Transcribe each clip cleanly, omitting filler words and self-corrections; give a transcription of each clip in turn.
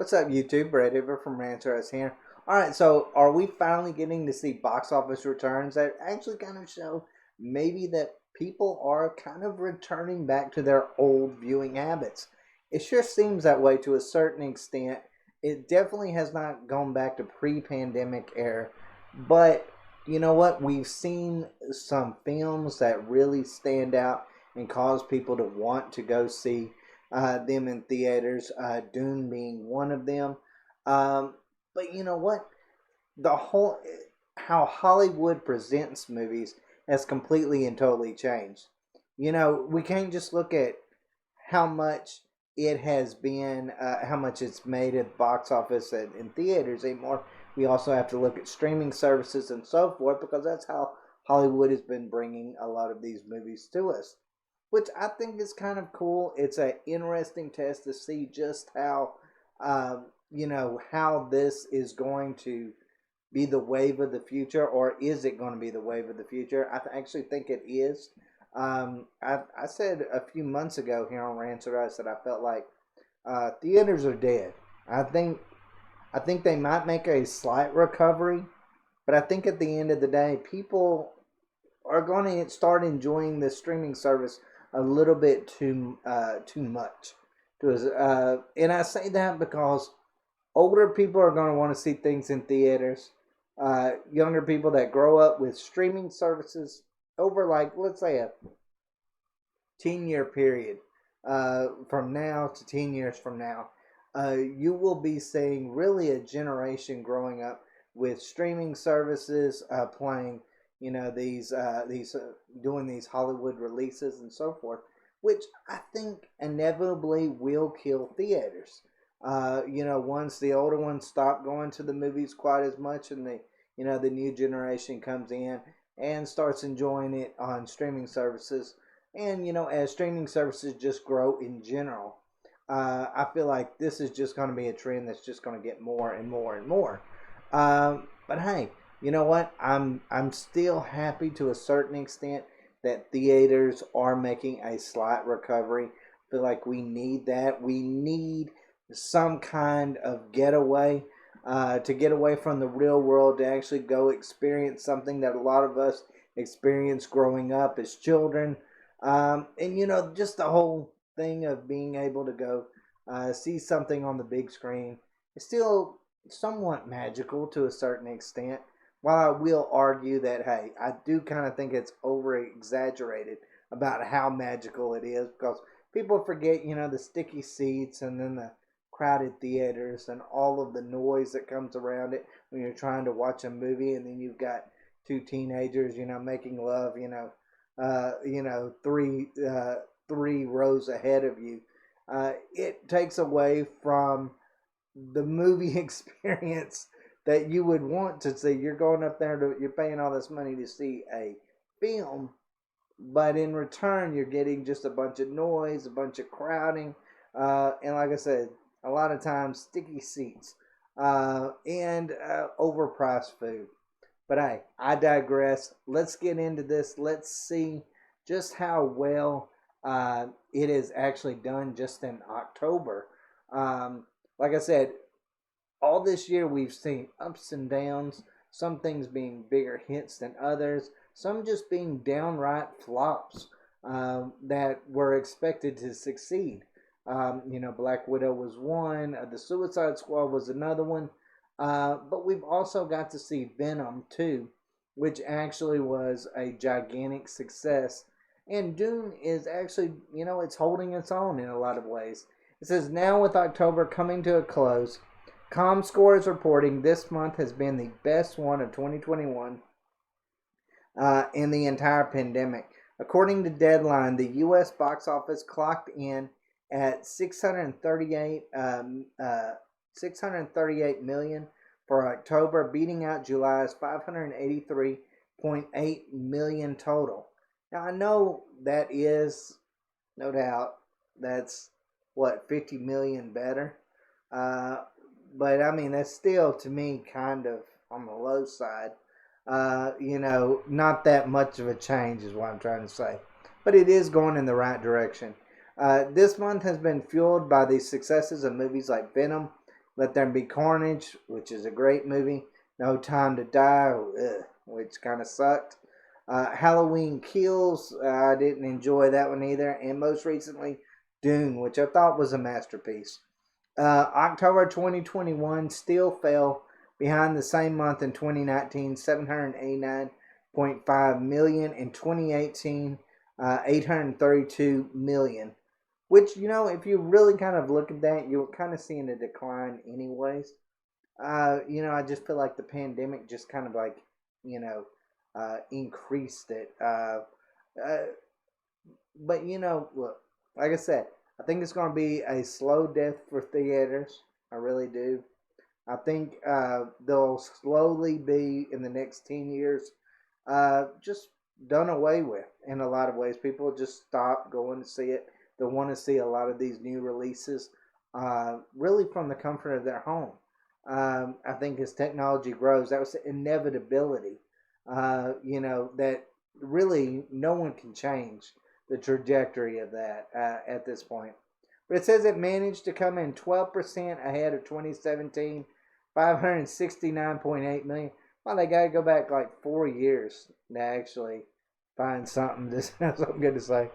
What's up, YouTube? Brad Hoover from Rants here. Alright, so are we finally getting to see box office returns that actually kind of show maybe that people are kind of returning back to their old viewing habits? It sure seems that way to a certain extent. It definitely has not gone back to pre-pandemic era, but you know what? We've seen some films that really stand out and cause people to want to go see them in theaters, Dune being one of them. But you know what? The whole how Hollywood presents movies has completely and totally changed. You know, we can't just look at how much it has been, how much it's made at box office and in theaters anymore. We also have to look at streaming services and so forth because that's how Hollywood has been bringing a lot of these movies to us, which I think is kind of cool. It's an interesting test to see just how, how this is going to be the wave of the future, or is it going to be the wave of the future? Actually think it is. I said a few months ago here on Rants that I felt like theaters are dead. I think they might make a slight recovery, but I think at the end of the day, people are going to start enjoying the streaming service a little bit too much. And I say that because older people are going to want to see things in theaters. Younger people that grow up with streaming services over, like, let's say a 10-year period, from now to 10 years from now, you will be seeing really a generation growing up with streaming services, playing, these doing these Hollywood releases and so forth, which I think inevitably will kill theaters. Once the older ones stop going to the movies quite as much, and the new generation comes in and starts enjoying it on streaming services, and as streaming services just grow in general, I feel like this is just going to be a trend that's just going to get more and more and more. But hey, you know what? I'm still happy to a certain extent that theaters are making a slight recovery. I feel like we need that. We need some kind of getaway, to get away from the real world, to actually go experience something that a lot of us experienced growing up as children. And just the whole thing of being able to go see something on the big screen is still somewhat magical to a certain extent. While I will argue that, hey, I do kind of think it's over exaggerated about how magical it is, because people forget, the sticky seats and then the crowded theaters and all of the noise that comes around it when you're trying to watch a movie, and then you've got two teenagers, making love, three rows ahead of you. It takes away from the movie experience that you would want to see. You're going up there you're paying all this money to see a film, but in return you're getting just a bunch of noise, a bunch of crowding, and like I said, a lot of times sticky seats, and overpriced food. But hey, I digress. Let's get into this. Let's see just how well it is actually done just in October. Like I said, all this year we've seen ups and downs, some things being bigger hits than others, some just being downright flops, that were expected to succeed. Black Widow was one, the Suicide Squad was another one, but we've also got to see Venom 2, which actually was a gigantic success. And Dune is actually, it's holding its own in a lot of ways. It says, now with October coming to a close, ComScore is reporting this month has been the best one of 2021 in the entire pandemic. According to Deadline, the U.S. box office clocked in at 638 million for October, beating out July's 583.8 million total. Now, I know that is, no doubt, that's what, 50 million better. But I mean, that's still, to me, kind of on the low side. Not that much of a change is what I'm trying to say. But it is going in the right direction. This month has been fueled by the successes of movies like Venom Let There Be Carnage, which is a great movie. No Time to Die, which kind of sucked. Halloween Kills, I didn't enjoy that one either. And most recently, Dune, which I thought was a masterpiece. October 2021 still fell behind the same month in 2019, 789.5 million. In 2018, 832 million. Which, if you really kind of look at that, you're kind of seeing a decline anyways. I just feel like the pandemic just kind of like, increased it. Uh, but, look, like I said, I think it's going to be a slow death for theaters. I really do. I think they'll slowly be, in the next 10 years, just done away with in a lot of ways. People just stop going to see it. They'll want to see a lot of these new releases really from the comfort of their home. I think as technology grows, that was an inevitability, that really no one can change the trajectory of that at this point. But it says it managed to come in 12% ahead of 2017, 569.8 million. Well, they got to go back like 4 years to actually find something something good to say.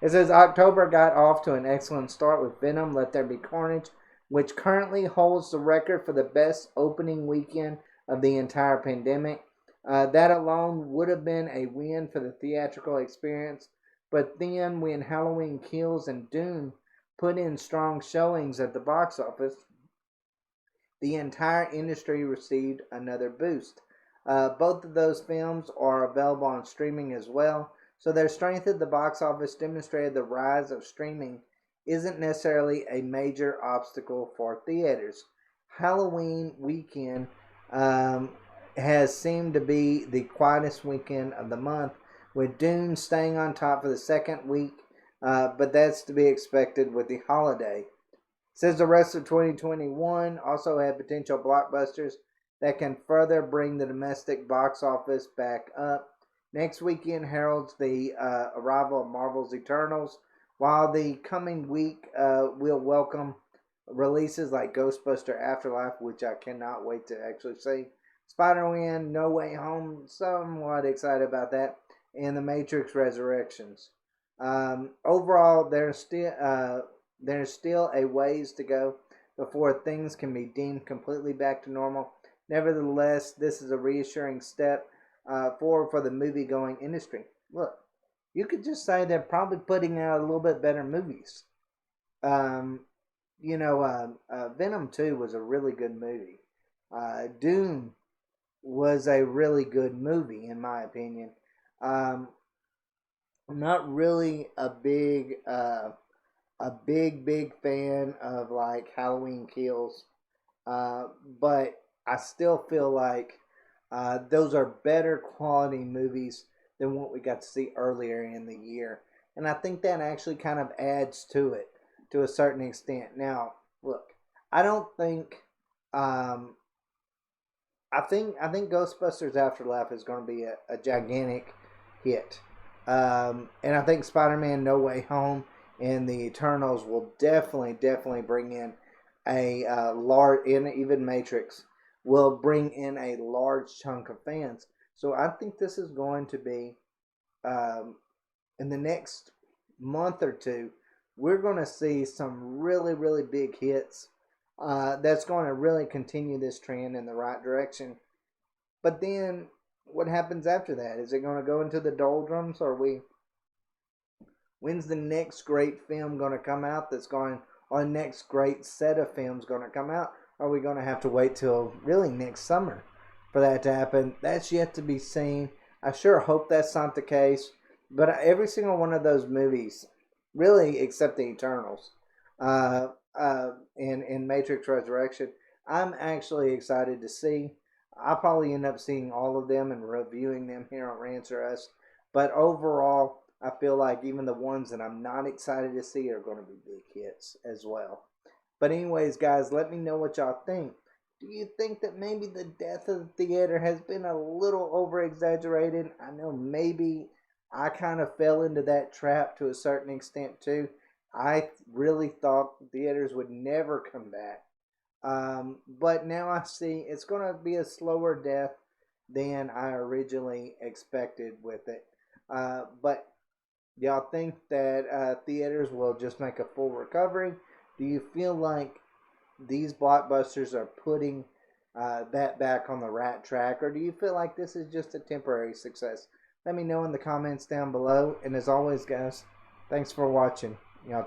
It says October got off to an excellent start with Venom, Let There Be Carnage, which currently holds the record for the best opening weekend of the entire pandemic. That alone would have been a win for the theatrical experience. But then when Halloween Kills and Dune put in strong showings at the box office, the entire industry received another boost. Both of those films are available on streaming as well, so their strength at the box office demonstrated the rise of streaming isn't necessarily a major obstacle for theaters. Halloween weekend has seemed to be the quietest weekend of the month, with Dune staying on top for the second week, but that's to be expected with the holiday. It says the rest of 2021 also had potential blockbusters that can further bring the domestic box office back up. Next weekend heralds the arrival of Marvel's Eternals, while the coming week will welcome releases like Ghostbuster Afterlife, which I cannot wait to actually see. Spider-Man No Way Home, somewhat excited about that, and The Matrix Resurrections. Overall, there's still a ways to go before things can be deemed completely back to normal. Nevertheless, this is a reassuring step forward for the movie-going industry. Look, you could just say they're probably putting out a little bit better movies. Venom 2 was a really good movie. Dune was a really good movie, in my opinion. I'm not really a big fan of like Halloween Kills, but I still feel like those are better quality movies than what we got to see earlier in the year, and I think that actually kind of adds to it to a certain extent. Now, look, I don't think. I think Ghostbusters Afterlife is going to be a gigantic hit, and I think Spider-Man No Way Home and the Eternals will definitely bring in a large, and even Matrix will bring in a large chunk of fans. So I think this is going to be in the next month or two, we're going to see some really big hits. That's going to really continue this trend in the right direction. But then, what happens after that? Is it going to go into the doldrums? When's the next great film going to come out? Or the next great set of films going to come out? Are we going to have to wait till really next summer for that to happen? That's yet to be seen. I sure hope that's not the case. But every single one of those movies, really except the Eternals, in Matrix Resurrection, I'm actually excited to see. I'll probably end up seeing all of them and reviewing them here on Rants or Us. But overall, I feel like even the ones that I'm not excited to see are going to be big hits as well. But anyways, guys, let me know what y'all think. Do you think that maybe the death of the theater has been a little over-exaggerated? I know maybe I kind of fell into that trap to a certain extent too. I really thought theaters would never come back. But now I see it's going to be a slower death than I originally expected with it. But y'all think that theaters will just make a full recovery? Do you feel like these blockbusters are putting that back on the right track, or do you feel like this is just a temporary success? Let me know in the comments down below. And as always, guys, thanks for watching. Y'all